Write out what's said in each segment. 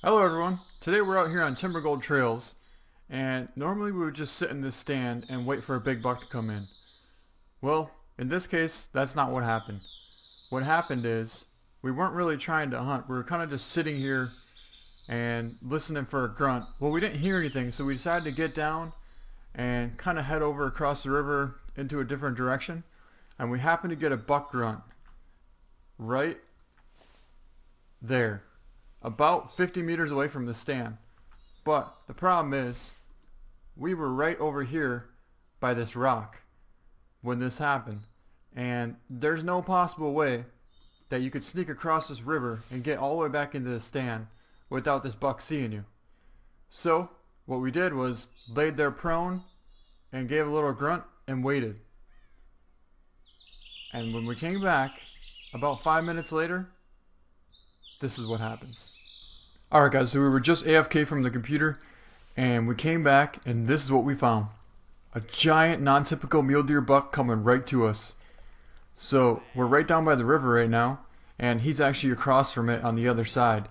Hello everyone, today we're out here on Timber Gold Trails, and normally we would just sit in this stand and wait for a big buck to come in. Well, in this case, that's not what happened. What happened is, we weren't really trying to hunt, we were kind of just sitting here and listening for a grunt. Well, we didn't hear anything, so we decided to get down and kind of head over across the river into a different direction, and we happened to get a buck grunt right there, about 50 meters away from the stand. But the problem is, we were right over here by this rock when this happened, and there's no possible way that you could sneak across this river and get all the way back into the stand without this buck seeing you. So what we did was laid there prone and gave a little grunt and waited. And when we came back about 5 minutes later, this is what happens. Alright guys, so we were just AFK from the computer and we came back and this is what we found. A giant non-typical mule deer buck coming right to us. So we're right down by the river right now and he's actually across from it on the other side.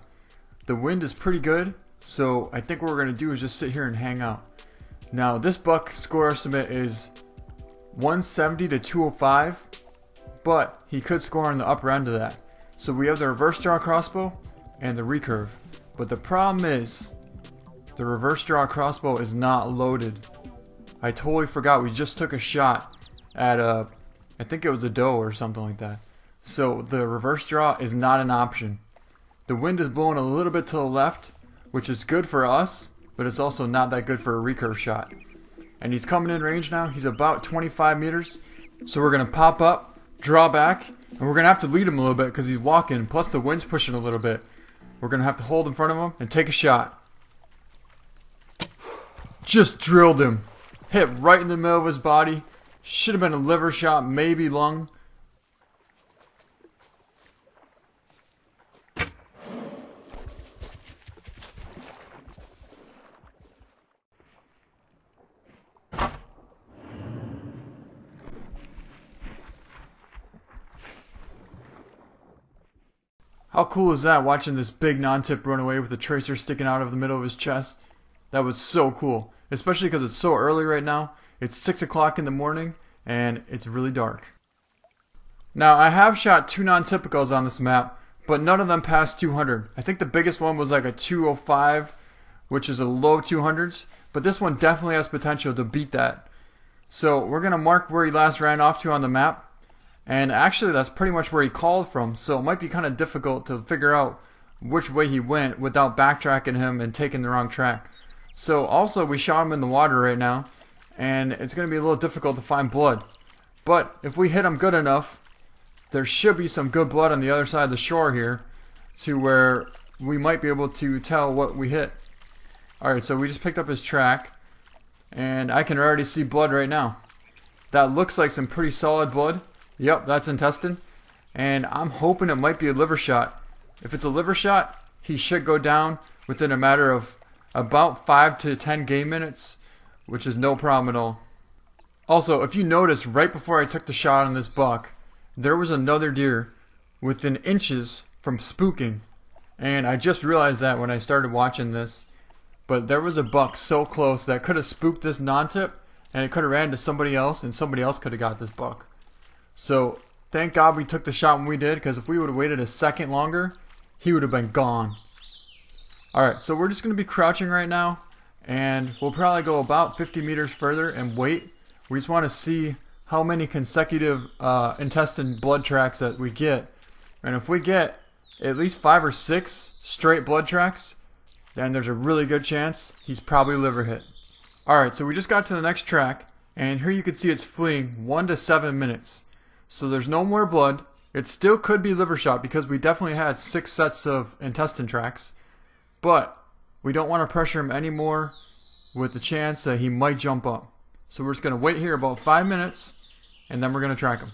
The wind is pretty good, so I think what we're going to do is just sit here and hang out. Now this buck score estimate is 170 to 205, but he could score on the upper end of that. So we have the reverse draw crossbow and the recurve. But the problem is, the reverse draw crossbow is not loaded. I totally forgot, we just took a shot at I think it was a doe or something like that. So the reverse draw is not an option. The wind is blowing a little bit to the left, which is good for us, but it's also not that good for a recurve shot. And he's coming in range now, he's about 25 meters. So we're going to pop up, draw back, and we're going to have to lead him a little bit because he's walking, plus the wind's pushing a little bit. We're going to have to hold in front of him and take a shot. Just drilled him. Hit right in the middle of his body. Should have been a liver shot, maybe lung. How cool is that, watching this big non-tip run away with a tracer sticking out of the middle of his chest? That was so cool, especially because it's so early right now. It's 6 o'clock in the morning and it's really dark. Now I have shot 2 non-typicals on this map, but none of them passed 200. I think the biggest one was like a 205, which is a low 200s, but this one definitely has potential to beat that. So we're going to mark where he last ran off to on the map. And actually that's pretty much where he called from, so it might be kind of difficult to figure out which way he went without backtracking him and taking the wrong track. So also we shot him in the water right now, and it's going to be a little difficult to find blood. But if we hit him good enough, there should be some good blood on the other side of the shore here to where we might be able to tell what we hit. Alright, so we just picked up his track, and I can already see blood right now. That looks like some pretty solid blood. Yep, that's intestine. And I'm hoping it might be a liver shot. If it's a liver shot, he should go down within a matter of about 5 to 10 game minutes, which is no problem at all. Also, if you notice, right before I took the shot on this buck, there was another deer within inches from spooking. And I just realized that when I started watching this. But there was a buck so close that could have spooked this non-tip, and it could have ran to somebody else, and somebody else could have got this buck. So, thank God we took the shot when we did, because if we would have waited a second longer, he would have been gone. Alright, so we're just going to be crouching right now, and we'll probably go about 50 meters further and wait. We just want to see how many consecutive intestine blood tracks that we get. And if we get at least 5 or 6 straight blood tracks, then there's a really good chance he's probably liver hit. Alright, so we just got to the next track, and here you can see it's fleeing 1 to 7 minutes. So there's no more blood. It still could be liver shot because we definitely had 6 sets of intestine tracks. But we don't want to pressure him anymore with the chance that he might jump up. So we're just going to wait here about 5 minutes and then we're going to track him.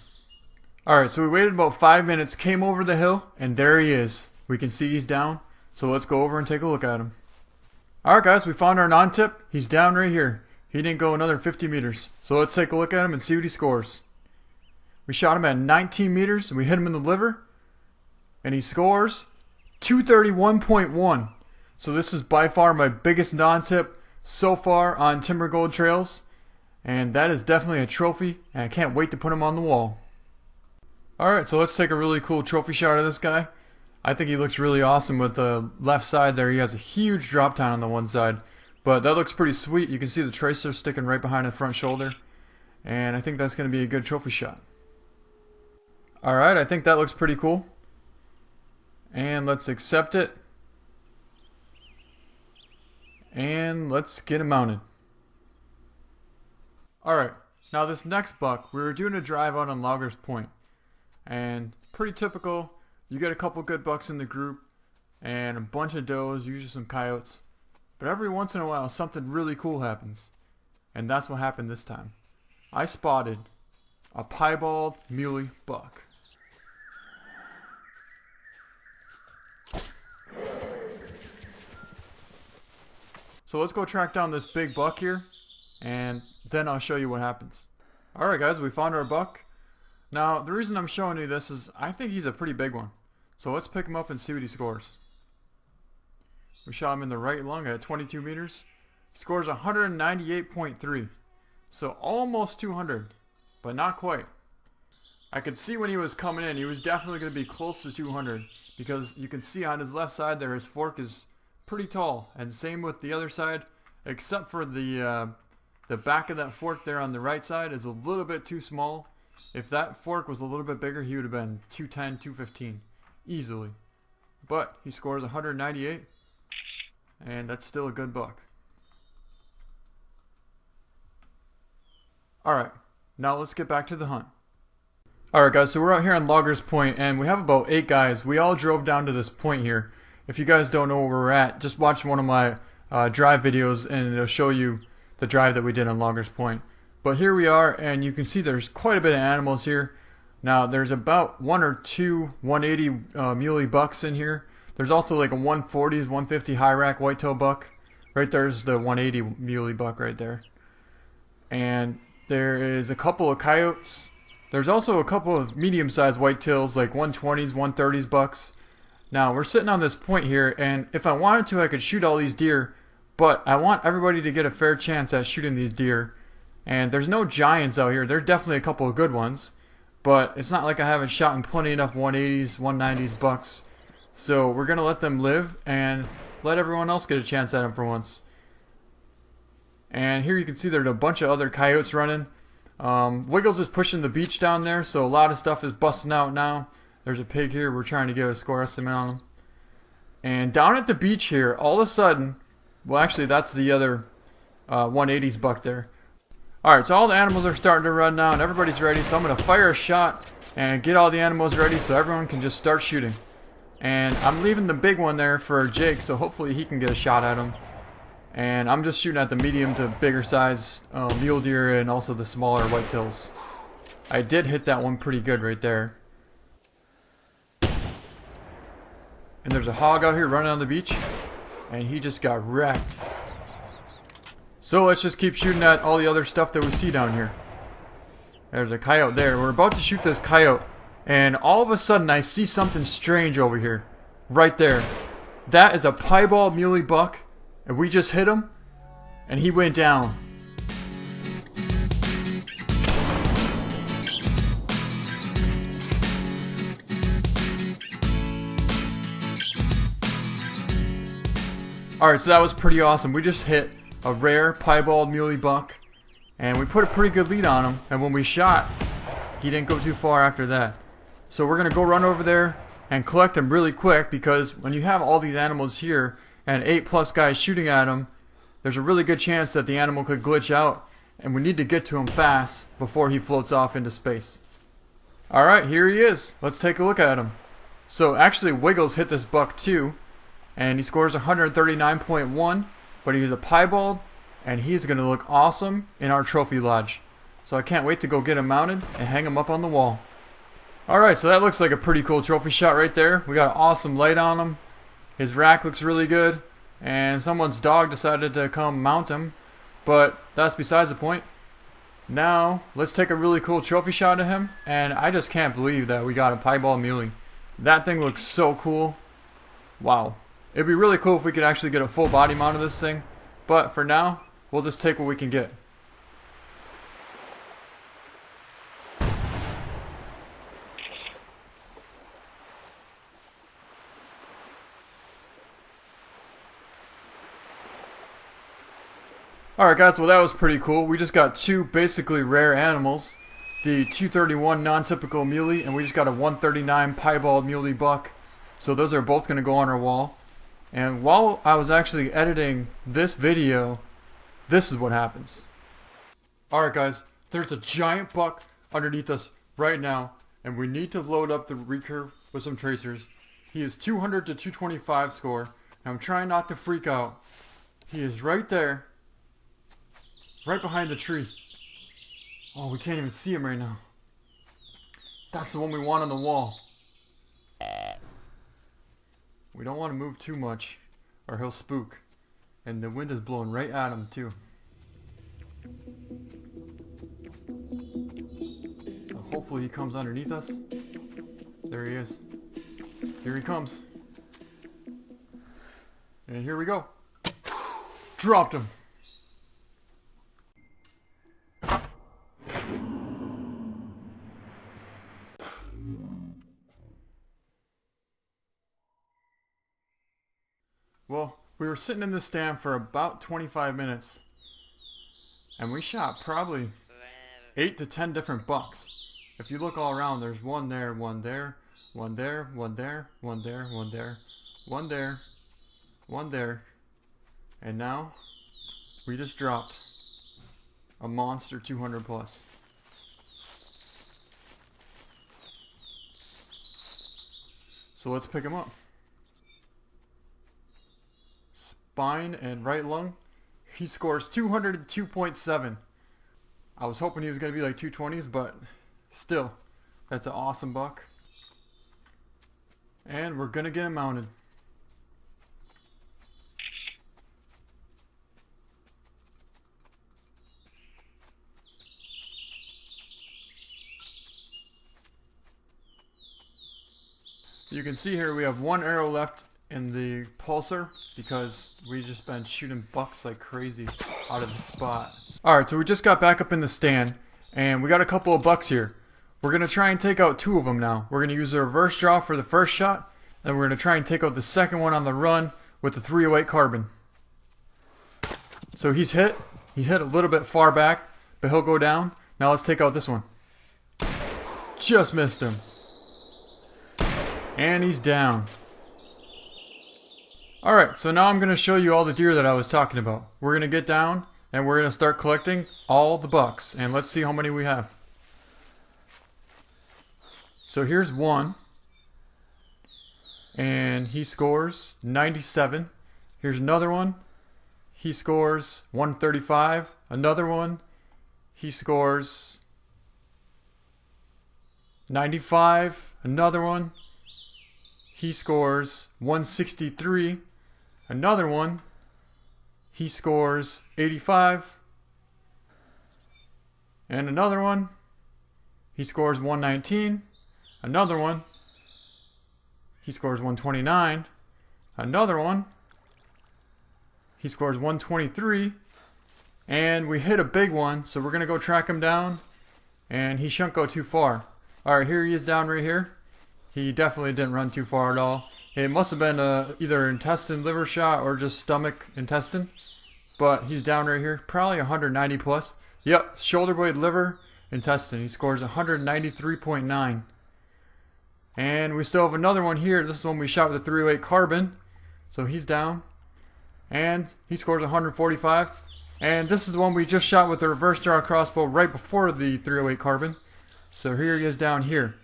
Alright, so we waited about 5 minutes, came over the hill, and there he is. We can see he's down. So let's go over and take a look at him. Alright guys, we found our non-tip. He's down right here. He didn't go another 50 meters. So let's take a look at him and see what he scores. We shot him at 19 meters and we hit him in the liver. And he scores 231.1. So this is by far my biggest non-tip so far on Timber Gold trails. And that is definitely a trophy, and I can't wait to put him on the wall. Alright, so let's take a really cool trophy shot of this guy. I think he looks really awesome with the left side there. He has a huge drop down on the one side. But that looks pretty sweet. You can see the tracer sticking right behind the front shoulder. And I think that's going to be a good trophy shot. Alright, I think that looks pretty cool. And let's accept it. And let's get him mounted. Alright, now this next buck, we were doing a drive out on Loggers Point. And pretty typical, you get a couple good bucks in the group, and a bunch of does, usually some coyotes. But every once in a while, something really cool happens. And that's what happened this time. I spotted a Piebald Muley buck. So let's go track down this big buck here, and then I'll show you what happens. Alright guys, we found our buck. Now, the reason I'm showing you this is I think he's a pretty big one. So let's pick him up and see what he scores. We shot him in the right lung at 22 meters. He scores 198.3. So almost 200, but not quite. I could see when he was coming in, he was definitely going to be close to 200, because you can see on his left side there, his fork is pretty tall, and same with the other side, except for the back of that fork there on the right side is a little bit too small. If that fork was a little bit bigger, he would have been 210, 215 easily. But he scores 198, and that's still a good buck. Alright, now let's get back to the hunt. Alright guys, so we're out here on Loggers Point, and we have about 8 guys. We all drove down to this point here. If you guys don't know where we're at, just watch one of my drive videos and it'll show you the drive that we did on Loggers Point. But here we are, and you can see there's quite a bit of animals here. Now there's about 1 or 2 180 muley bucks in here. There's also like a 140s, 150 high rack whitetail buck. Right there's the 180 muley buck right there. And there is a couple of coyotes. There's also a couple of medium-sized whitetails, like 120s, 130s bucks. Now we're sitting on this point here, and if I wanted to I could shoot all these deer, but I want everybody to get a fair chance at shooting these deer. And there's no giants out here. There's definitely a couple of good ones, but it's not like I haven't shot in plenty enough 180s, 190s bucks. So we're gonna let them live and let everyone else get a chance at them for once. And here you can see there's a bunch of other coyotes running. Wiggles is pushing the beach down there, so a lot of stuff is busting out now. There's a pig here. We're trying to get a score estimate on him. And down at the beach here, all of a sudden, well actually that's the other 180s buck there. Alright, so all the animals are starting to run now and everybody's ready, so I'm going to fire a shot and get all the animals ready so everyone can just start shooting. And I'm leaving the big one there for Jake, so hopefully he can get a shot at him. And I'm just shooting at the medium to bigger size mule deer and also the smaller whitetails. I did hit that one pretty good right there. And there's a hog out here running on the beach, and he just got wrecked. So let's just keep shooting at all the other stuff that we see down here. There's a coyote there. We're about to shoot this coyote, and all of a sudden I see something strange over here. Right there. That is a Piebald muley buck, and we just hit him, and he went down. Alright, so that was pretty awesome. We just hit a rare Piebald muley buck, and we put a pretty good lead on him, and when we shot, he didn't go too far after that. So we're going to go run over there and collect him really quick, because when you have all these animals here and 8+ guys shooting at him, there's a really good chance that the animal could glitch out, and we need to get to him fast before he floats off into space. Alright, here he is. Let's take a look at him. So actually Wiggles hit this buck too, and he scores 139.1, but he's a Piebald, and he's going to look awesome in our trophy lodge. So I can't wait to go get him mounted and hang him up on the wall. Alright, so that looks like a pretty cool trophy shot right there. We got an awesome light on him. His rack looks really good, and someone's dog decided to come mount him, but that's besides the point. Now, let's take a really cool trophy shot of him, and I just can't believe that we got a Piebald muley. That thing looks so cool. Wow. It'd be really cool if we could actually get a full body mount of this thing, but for now, we'll just take what we can get. Alright guys, well that was pretty cool. We just got two basically rare animals. The 231 NonTypical Muley, and we just got a 139 Piebald Muley buck. So those are both going to go on our wall. And while I was actually editing this video, this is what happens. Alright guys, there's a giant buck underneath us right now, and we need to load up the recurve with some tracers. He is 200 to 225 score, and I'm trying not to freak out. He is right there. Right behind the tree. Oh, we can't even see him right now. That's the one we want on the wall. We don't want to move too much, or he'll spook. And the wind is blowing right at him, too. So hopefully he comes underneath us. There he is. Here he comes. And here we go. Dropped him. Well, we were sitting in the stand for about 25 minutes, and we shot probably 8 to 10 different bucks. If you look all around, there's one there, one there, one there, one there, one there, one there, one there, one there, and now we just dropped a monster 200 plus. So let's pick him up. Spine and right lung. He scores 202.7. I was hoping he was going to be like 220s, but still, that's an awesome buck. And we're going to get him mounted. You can see here we have one arrow left in the pulsar because we just been shooting bucks like crazy out of the spot. Alright, so we just got back up in the stand and we got a couple of bucks here. We're going to try and take out two of them now. We're going to use the reverse draw for the first shot, and we're going to try and take out the second one on the run with the 308 carbon. So he's hit. He hit a little bit far back, but he'll go down. Now let's take out this one. Just missed him. And he's down. Alright, so now I'm going to show you all the deer that I was talking about. We're going to get down and we're going to start collecting all the bucks. And let's see how many we have. So here's one. And he scores 97. Here's another one. He scores 135. Another one. He scores 95. Another one. He scores 163. Another one. He scores 85. And another one. He scores 119. Another one. He scores 129. Another one. He scores 123. And we hit a big one, so we're going to go track him down. And he shouldn't go too far. Alright, here he is down right here. He definitely didn't run too far at all. It must have been either intestine liver shot or just stomach intestine. But he's down right here. Probably 190 plus. Yep, shoulder blade, liver, intestine. He scores 193.9. And we still have another one here. This is one we shot with a 308 carbon. So he's down. And he scores 145. And this is the one we just shot with the reverse draw crossbow right before the 308 carbon. So here he is down here.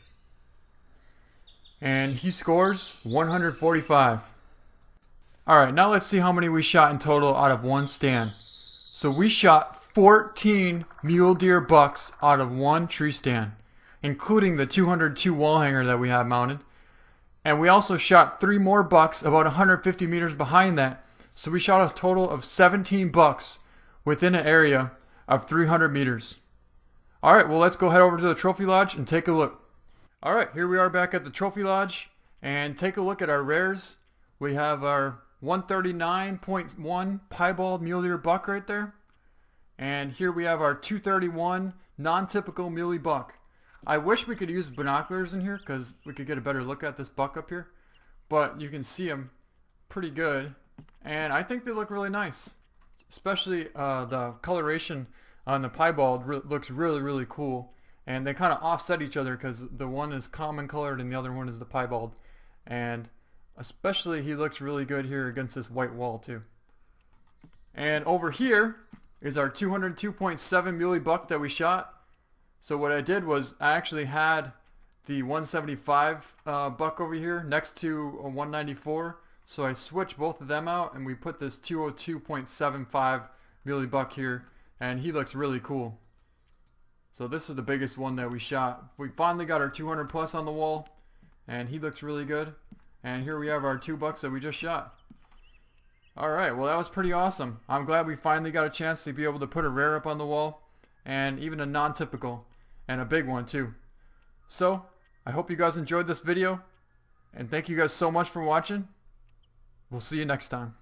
And he scores 145. Alright, now let's see how many we shot in total out of one stand. So we shot 14 mule deer bucks out of one tree stand, including the 202 wall hanger that we have mounted. And we also shot 3 more bucks about 150 meters behind that. So we shot a total of 17 bucks within an area of 300 meters. Alright, well let's go head over to the trophy lodge and take a look. Alright, here we are back at the trophy lodge and take a look at our rares. We have our 139.1 Piebald Muley buck right there. And here we have our 231 non-typical Muley buck. I wish we could use binoculars in here because we could get a better look at this buck up here. But you can see them pretty good. And I think they look really nice. Especially the coloration on the Piebald looks really cool. And they kind of offset each other because the one is common colored and the other one is the Piebald. And especially he looks really good here against this white wall too. And over here is our 202.7 Muley buck that we shot. So what I did was I actually had the 175 buck over here next to a 194. So I switched both of them out and we put this 202.75 Muley buck here, and he looks really cool. So this is the biggest one that we shot. We finally got our 200 plus on the wall, and he looks really good. And here we have our 2 bucks that we just shot. Alright, well that was pretty awesome. I'm glad we finally got a chance to be able to put a rare up on the wall, and even a non-typical, and a big one too. So, I hope you guys enjoyed this video, and thank you guys so much for watching. We'll see you next time.